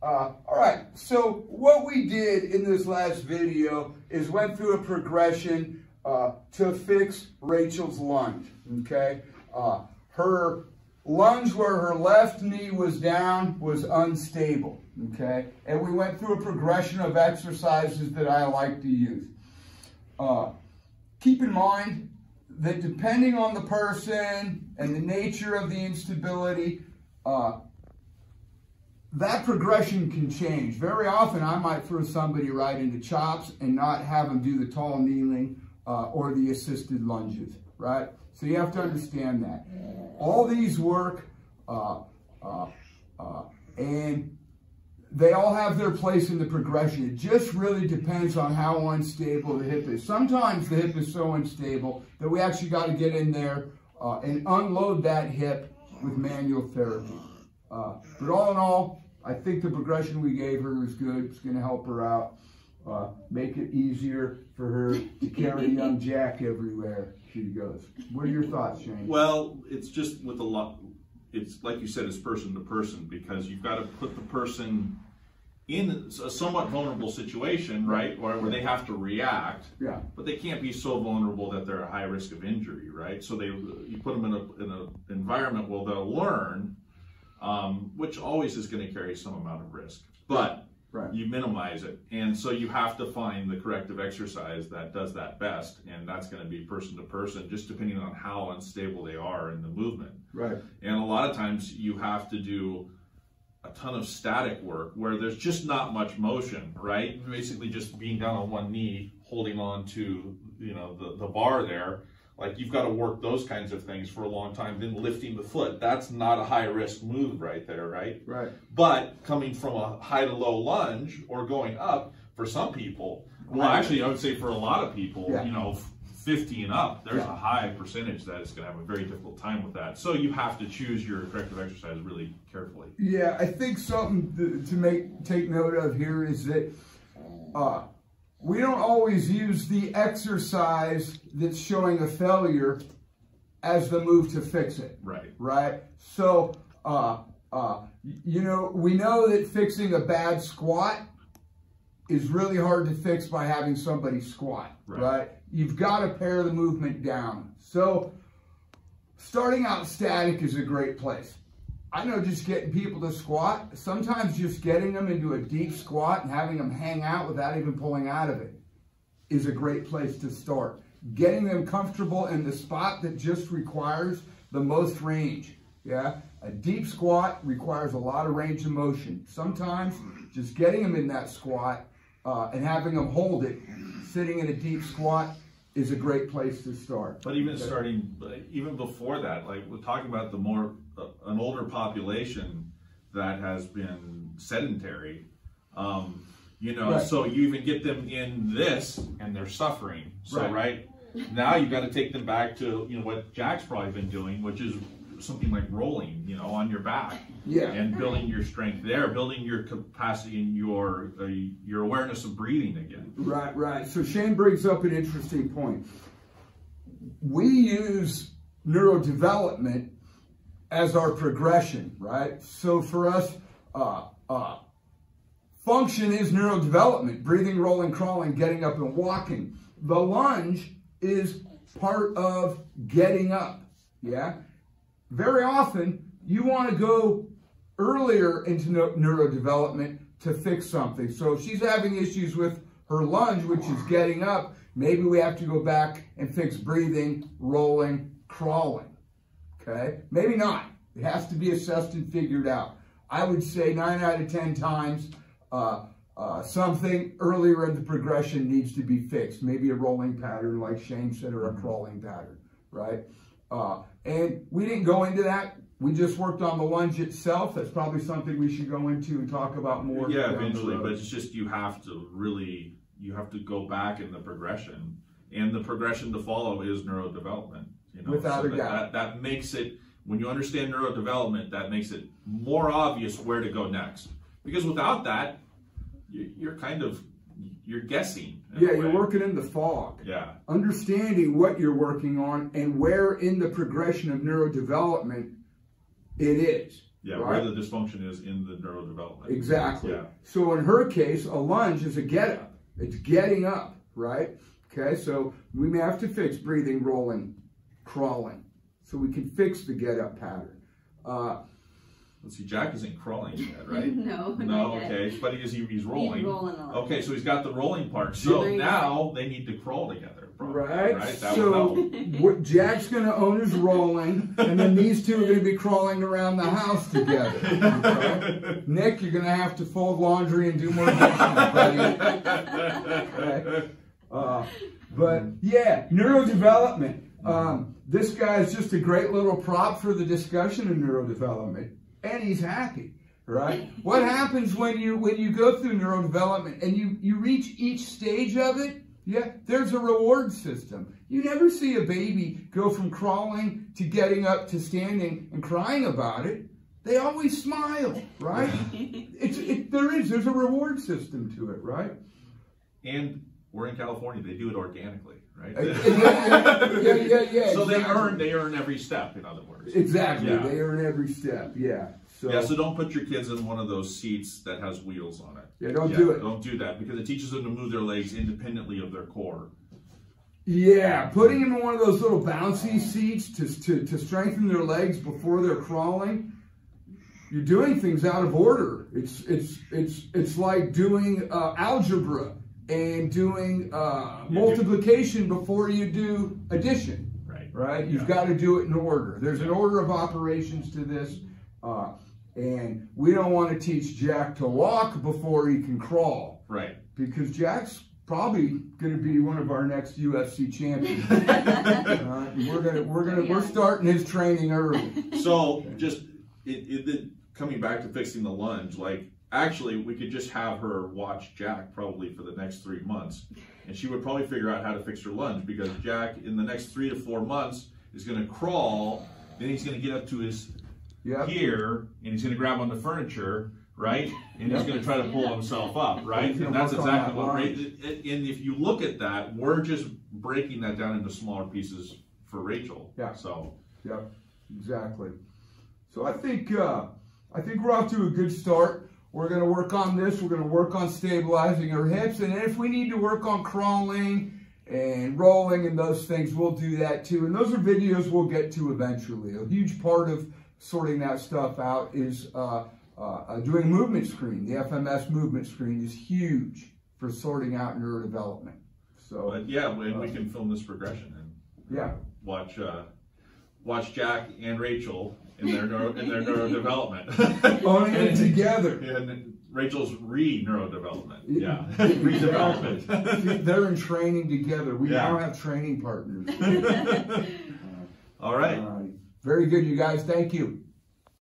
All right, so what we did in this last video is went through a progression to fix Rachel's lunge, okay? Her lunge where her left knee was down was unstable, okay? And we went through a progression of exercises that I like to use. Keep in mind that depending on the person and the nature of the instability, that progression can change. Very often I might throw somebody right into chops and not have them do the tall kneeling or the assisted lunges, right? So you have to understand that. All these work and they all have their place in the progression. It just really depends on how unstable the hip is. Sometimes the hip is so unstable that we actually got to get in there and unload that hip with manual therapy. But all in all, I think the progression we gave her is good. It's going to help her out, make it easier for her to carry young Jack everywhere she goes. What are your thoughts, Shane? Well, it's just with a lot, it's like you said, it's person to person, because you've got to put the person in a somewhat vulnerable situation, right, where they have to react, but they can't be so vulnerable that they're at high risk of injury, right? So you put them in an environment where they'll learn, which always is going to carry some amount of risk, but you minimize it. And so you have to find the corrective exercise that does that best, and that's going to be person to person, just depending on how unstable they are in the movement. And a lot of times you have to do a ton of static work where there's just not much motion, right? Basically just being down on one knee, holding on to, you know, the bar there. Like, you've got to work those kinds of things for a long time, then lifting the foot. That's not a high-risk move right there, right? But coming from a high to low lunge or going up, for some people, well, actually, I would say for a lot of people, you know, 50 and up, there's a high percentage that is going to have a very difficult time with that. So you have to choose your corrective exercise really carefully. Yeah, I think something to take note of here is that we don't always use the exercise that's showing a failure as the move to fix it. Right? So, you know, we know that fixing a bad squat is really hard to fix by having somebody squat, right? You've got to pare the movement down. So, starting out static is a great place. I know just getting people to squat, sometimes just getting them into a deep squat and having them hang out without even pulling out of it is a great place to start. Getting them comfortable in the spot that just requires the most range, A deep squat requires a lot of range of motion. Sometimes just getting them in that squat and having them hold it, sitting in a deep squat, is a great place to start. But even starting, even before that, like we're talking about an older population that has been sedentary, you know, so you even get them in this and they're suffering. So now you've got to take them back to, you know, what Jack's probably been doing, which is something like rolling, you know, on your back. And building your strength there, building your capacity and your awareness of breathing again. Right. So Shane brings up an interesting point. We use neurodevelopment as our progression, right? So for us, function is neurodevelopment: breathing, rolling, crawling, getting up and walking. The lunge is part of getting up, Very often, you want to go earlier into neurodevelopment to fix something. So if she's having issues with her lunge, which is getting up, maybe we have to go back and fix breathing, rolling, crawling, Maybe not. It has to be assessed and figured out. I would say 9 out of 10 times, something earlier in the progression needs to be fixed. Maybe a rolling pattern, like Shane said, or a crawling pattern, right? And we didn't go into that. We just worked on the lunge itself. That's probably something we should go into and talk about more. Yeah, eventually, but it's just you have to go back in the progression. And the progression to follow is neurodevelopment. You know? Without a doubt. That makes it, when you understand neurodevelopment, that makes it more obvious where to go next. Because without that, you're guessing. You're working in the fog. Understanding what you're working on and where in the progression of neurodevelopment it is. Yeah, right? where the dysfunction is in the neurodevelopment. Exactly. Yeah. So in her case, a lunge is a get up. It's getting up, right? Okay, so we may have to fix breathing, rolling, crawling, so we can fix the get up pattern. Let's see, Jack isn't crawling yet, right? No. No, okay, but he's rolling. He's rolling a lot. Okay, so he's got the rolling part. So now they need to crawl together, probably, right? That so would help. Jack's going to own his rolling, and then these two are going to be crawling around the house together. Okay? Nick, you're going to have to fold laundry and do more dishes, buddy. Okay? But yeah, neurodevelopment. This guy is just a great little prop for the discussion of neurodevelopment, and he's happy, right? What happens when you go through neurodevelopment and you reach each stage of it? Yeah, there's a reward system. You never see a baby go from crawling to getting up to standing and crying about it. They always smile, right? There's a reward system to it, right? And we're in California, they do it organically, right? Yeah. So they earn every step, in other words. Exactly, yeah. They earn every step, yeah. So don't put your kids in one of those seats that has wheels on it. Yeah, don't do it. Don't do that, because it teaches them to move their legs independently of their core. Yeah, putting them in one of those little bouncy seats to strengthen their legs before they're crawling, you're doing things out of order. It's like doing algebra and doing multiplication before you do addition. Right? You've got to do it in order. There's an order of operations to this. And we don't want to teach Jack to walk before he can crawl. Right. Because Jack's probably going to be one of our next UFC champions. We're starting his training early. So just coming back to fixing the lunge, like actually we could just have her watch Jack probably for the next 3 months, and she would probably figure out how to fix her lunge, because Jack in the next 3 to 4 months is going to crawl, then he's going to get up to his here, and he's going to grab on the furniture, right? And he's going to try to pull himself up, right? And that's exactly what. And if you look at that, we're just breaking that down into smaller pieces for Rachel. Yeah. So. Yeah. Exactly. So I think we're off to a good start. We're going to work on this. We're going to work on stabilizing her hips, and if we need to work on crawling and rolling and those things, we'll do that too. And those are videos we'll get to eventually. A huge part of sorting that stuff out is doing a movement screen. The FMS movement screen is huge for sorting out neurodevelopment. So, but yeah, we can film this progression and watch Jack and Rachel in their neurodevelopment. Owning it together. And Rachel's neurodevelopment. Yeah, redevelopment. They're in training together. We now have training partners. All right. Very good, you guys. Thank you.